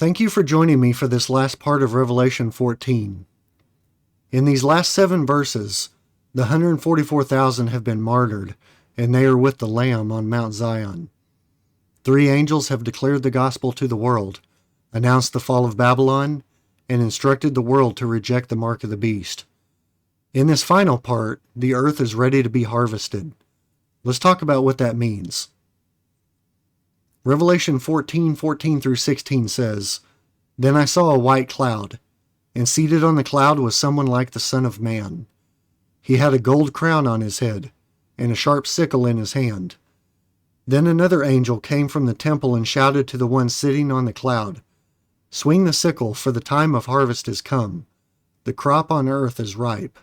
Thank you for joining me for this last part of Revelation 14. In these last 7 verses, the 144,000 have been martyred, and they are with the Lamb on Mount Zion. 3 angels have declared the gospel to the world, announced the fall of Babylon, and instructed the world to reject the mark of the beast. In this final part, the earth is ready to be harvested. Let's talk about what that means. Revelation 14:14 through 16 says, "Then I saw a white cloud, and seated on the cloud was someone like the Son of Man. He had a gold crown on his head, and a sharp sickle in his hand. Then another angel came from the temple and shouted to the one sitting on the cloud, 'Swing the sickle, for the time of harvest is come. The crop on earth is ripe.'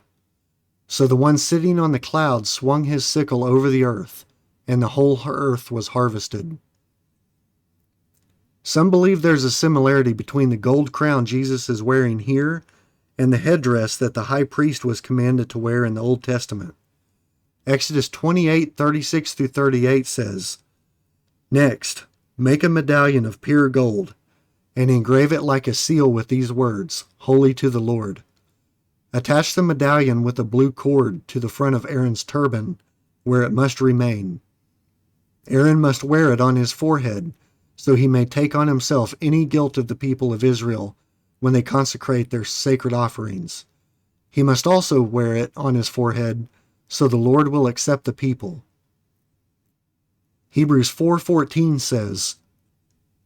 So the one sitting on the cloud swung his sickle over the earth, and the whole earth was harvested." Some believe there's a similarity between the gold crown Jesus is wearing here and the headdress that the high priest was commanded to wear in the Old Testament. Exodus 28:36 through 38 says, "Next, make a medallion of pure gold, and engrave it like a seal with these words, 'Holy to the Lord.' Attach the medallion with a blue cord to the front of Aaron's turban, where it must remain. Aaron must wear it on his forehead, so he may take on himself any guilt of the people of Israel when they consecrate their sacred offerings. He must also wear it on his forehead, so the Lord will accept the people." Hebrews 4:14 says,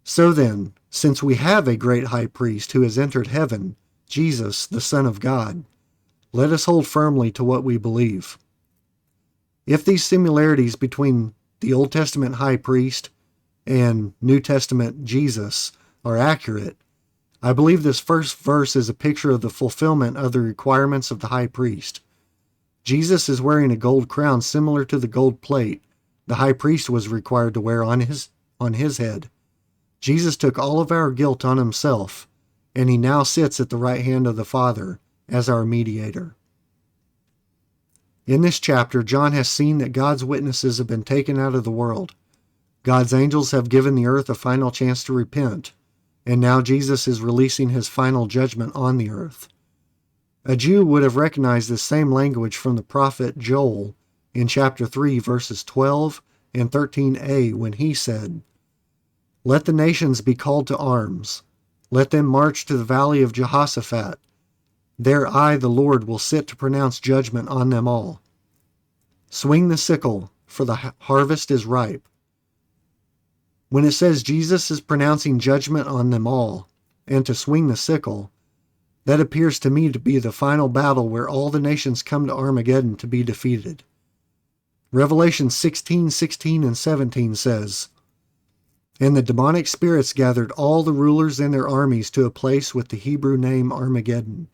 "So then, since we have a great high priest who has entered heaven, Jesus, the Son of God, let us hold firmly to what we believe." If these similarities between the Old Testament high priest and New Testament Jesus are accurate, I believe this first verse is a picture of the fulfillment of the requirements of the high priest. Jesus is wearing a gold crown similar to the gold plate the high priest was required to wear on his head. Jesus took all of our guilt on himself, and he now sits at the right hand of the Father as our mediator. In this chapter, John has seen that God's witnesses have been taken out of the world. God's angels have given the earth a final chance to repent, and now Jesus is releasing his final judgment on the earth. A Jew would have recognized this same language from the prophet Joel in chapter 3, verses 12 and 13a, when he said, "Let the nations be called to arms. Let them march to the valley of Jehoshaphat. There I, the Lord, will sit to pronounce judgment on them all. Swing the sickle, for the harvest is ripe." When it says Jesus is pronouncing judgment on them all, and to swing the sickle, that appears to me to be the final battle where all the nations come to Armageddon to be defeated. Revelation 16:16 and 17 says, "And the demonic spirits gathered all the rulers and their armies to a place with the Hebrew name Armageddon.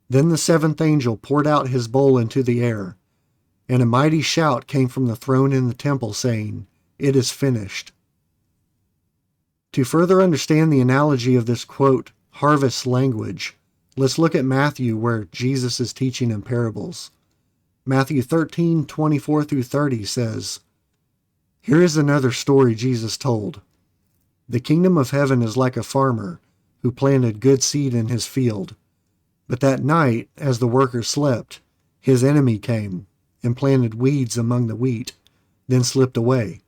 Then the 7th angel poured out his bowl into the air, and a mighty shout came from the throne in the temple, saying, 'It is finished.'" To further understand the analogy of this, quote, harvest language, let's look at Matthew, where Jesus is teaching in parables. Matthew 13:24 through 30 says, "Here is another story Jesus told. The kingdom of heaven is like a farmer who planted good seed in his field. But that night, as the workers slept, his enemy came and planted weeds among the wheat, then slipped away.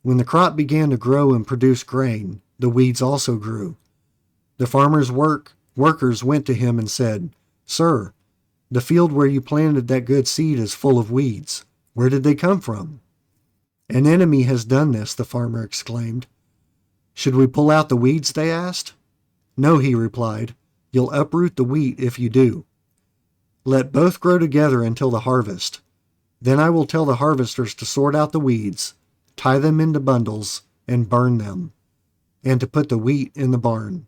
When the crop began to grow and produce grain, the weeds also grew. The farmer's workers went to him and said, 'Sir, the field where you planted that good seed is full of weeds. Where did they come from?' 'An enemy has done this,' the farmer exclaimed. 'Should we pull out the weeds?' they asked. 'No,' he replied. 'You'll uproot the wheat if you do. Let both grow together until the harvest. Then I will tell the harvesters to sort out the weeds, tie them into bundles, and burn them, and to put the wheat in the barn.'"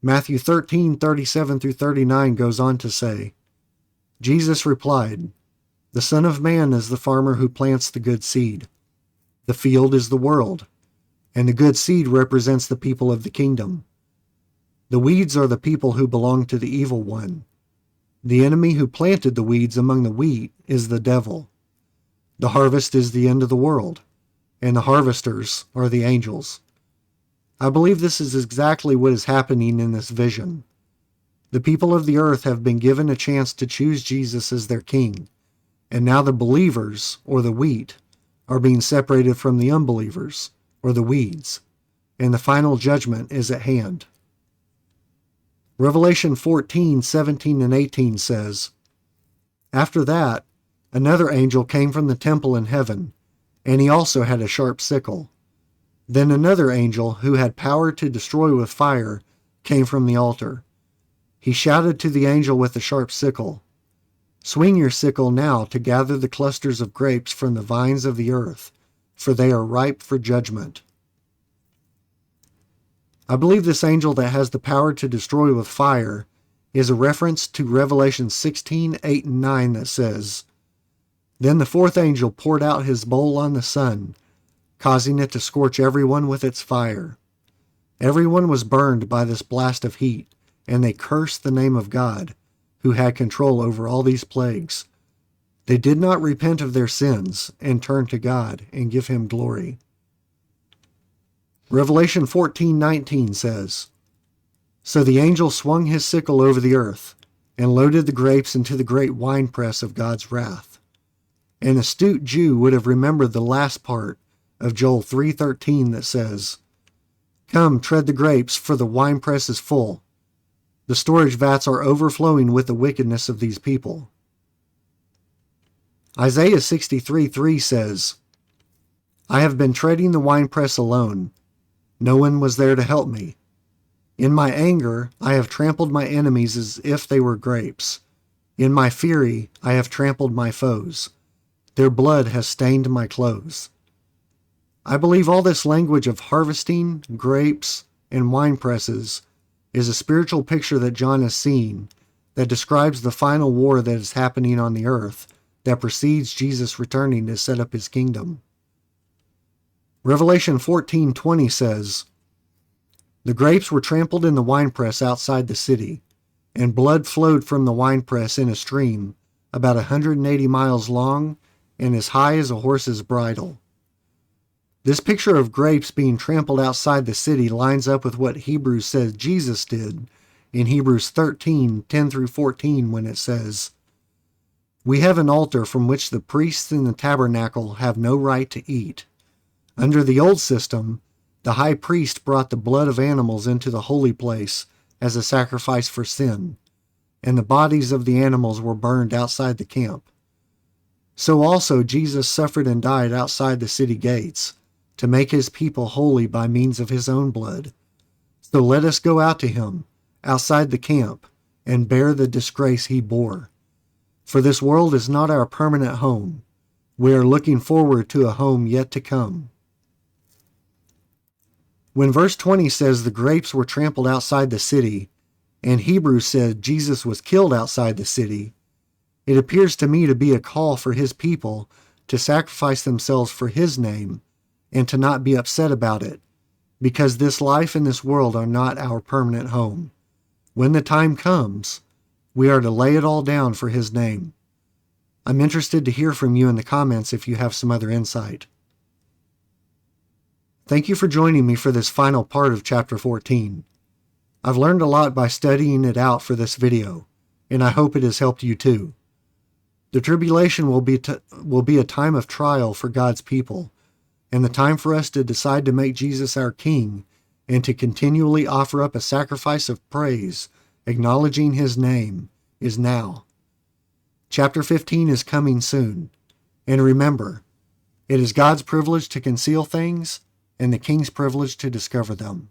Matthew 13:37 through 39 goes on to say, Jesus replied, "The Son of Man is the farmer who plants the good seed. The field is the world, and the good seed represents the people of the kingdom. The weeds are the people who belong to the evil one. The enemy who planted the weeds among the wheat is the devil. The harvest is the end of the world, and the harvesters are the angels. I believe this is exactly what is happening in this vision. The people of the earth have been given a chance to choose Jesus as their king, and now the believers, or the wheat, are being separated from the unbelievers, or the weeds, and the final judgment is at hand. Revelation 14:17 and 18 says, "After that, another angel came from the temple in heaven, and he also had a sharp sickle. Then another angel, who had power to destroy with fire, came from the altar. He shouted to the angel with the sharp sickle, 'Swing your sickle now to gather the clusters of grapes from the vines of the earth, for they are ripe for judgment.'" I believe this angel that has the power to destroy with fire is a reference to Revelation 16:8 and 9 that says, "Then the fourth angel poured out his bowl on the sun, causing it to scorch everyone with its fire. Everyone was burned by this blast of heat, and they cursed the name of God, who had control over all these plagues. They did not repent of their sins and turn to God and give him glory." Revelation 14:19 says, "So the angel swung his sickle over the earth and loaded the grapes into the great winepress of God's wrath." An astute Jew would have remembered the last part of Joel 3:13 that says, "Come, tread the grapes, for the winepress is full." The storage vats are overflowing with the wickedness of these people. Isaiah 63:3 says, "I have been treading the winepress alone. No one was there to help me. In my anger, I have trampled my enemies as if they were grapes. In my fury, I have trampled my foes. Their blood has stained my clothes." I believe all this language of harvesting, grapes, and wine presses is a spiritual picture that John has seen that describes the final war that is happening on the earth that precedes Jesus returning to set up his kingdom. Revelation 14:20 says, "The grapes were trampled in the winepress outside the city, and blood flowed from the winepress in a stream about 180 miles long and as high as a horse's bridle." This picture of grapes being trampled outside the city lines up with what Hebrews says Jesus did in Hebrews 13:10 through 14 when it says, "We have an altar from which the priests in the tabernacle have no right to eat. Under the old system, the high priest brought the blood of animals into the holy place as a sacrifice for sin, and the bodies of the animals were burned outside the camp. So also Jesus suffered and died outside the city gates to make his people holy by means of his own blood. So let us go out to him outside the camp and bear the disgrace he bore. For this world is not our permanent home. We are looking forward to a home yet to come." When verse 20 says the grapes were trampled outside the city, and Hebrews said Jesus was killed outside the city, it appears to me to be a call for his people to sacrifice themselves for his name and to not be upset about it, because this life and this world are not our permanent home. When the time comes, we are to lay it all down for his name. I'm interested to hear from you in the comments if you have some other insight. Thank you for joining me for this final part of Chapter 14. I've learned a lot by studying it out for this video, and I hope it has helped you too. The tribulation will be a time of trial for God's people, and the time for us to decide to make Jesus our King and to continually offer up a sacrifice of praise, acknowledging his name, is now. Chapter 15 is coming soon, and remember, it is God's privilege to conceal things and the king's privilege to discover them.